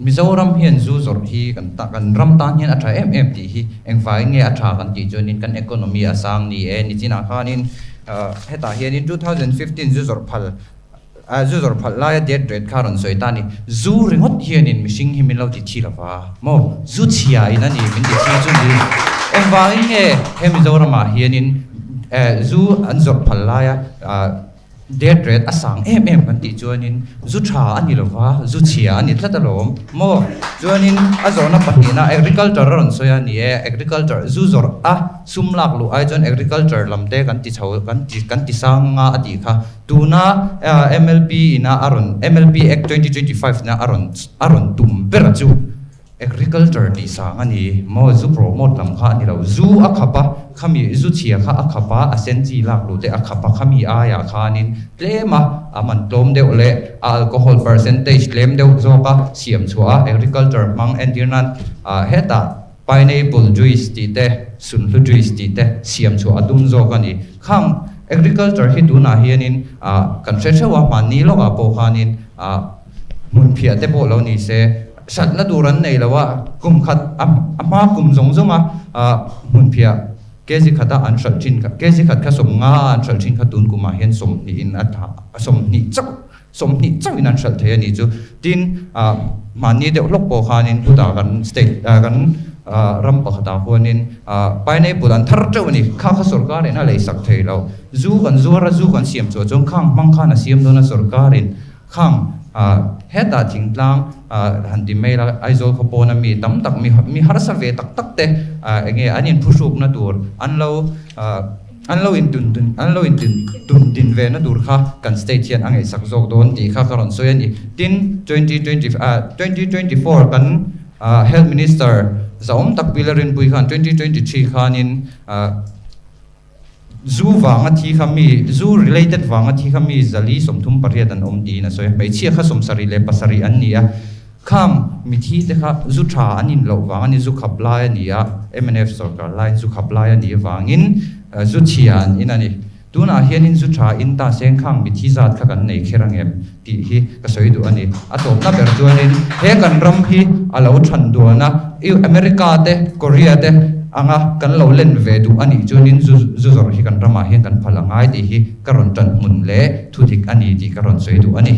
Mizoram hian zu zor hi kan ram tan hian atha em ti hi engfai nge atha kan ti chuanin kan economy asang ni ni china khanin heta hian in 2015 zu zor phal la dead rate kharon soitani zu ringot hian in mishing himin lo ti thilawa mo zu chia in ani min ti chi chu ni engfai nge he Mizoram a hian in zu an zor phal la ya dead rate asang kan ti chuanin zu tha ani lova zu chia ani tlatalom mo chuanin azona pahina agriculture ron soya ni agriculture zu zor a sumlak lu ai chon agriculture lamte kan ti chho kan ti sanga ati kha tuna MLP ina MLP Act 2025 na aron tum beraju agriculture ti sang ani mo zu promote lam kha ni lo zu akhapa khami zu chia kha akhapa asenji lak lu te akhapa khami aya khanin tlema aman tlom deu le alcohol percentage tlem deu zoka siam chua agriculture mang endinan heta pineapple juice ti te sunlu juice ti te siam chua adum zoka ni khang agriculture hi tuna hianin kan chewa mani lo po khanin mun phia te bo lo ni se sat na duran nei lawa kum khat ama kum zonga mun phia kezi khata an shal chin ka kezi khat kha som nga an shal chin kha tun kuma hen som ni in atha som ni chau in an shal the ni chu tin mani de lok po khanin puta kan state kan ram pa khata huanin pineapple an thar chau ni kha sarkar ena lei sak thei lo zu kan siam chu chong khang mang kha na siam dona sarkarin khang heta thingtlang hanti mela aizol khopona mi tam tak mi har sa ve tak te nge anin phusuk na tur anlo in tun din ve na dur kha kan state hian angai sak zok don ti kha karon soyan i tin 2024 kan health minister zaom tak pilarin pui khan 2023 khanin zu wanga thi khami zu related wanga thi khami zali somthum pariat an omdi na soi mai chia kha somsari le pasari an nia kham mi thi te kha zu tha anin lo wanga ni zu khaplai ania MNF sarkar line zu khaplai ani wangin zu chian inani tuna hianin zu tha in ta seng khang mi thi zat kha kan nei kherangem ti hi ka soi du ani atop na ber chuanin he kan ram hi alo than du na America te Korea te anga kan lo len ve du ani chunin zu zor hi kan rama hian kan phalangai ti hi karon tan mun le thu thik ani ti karon soi du ani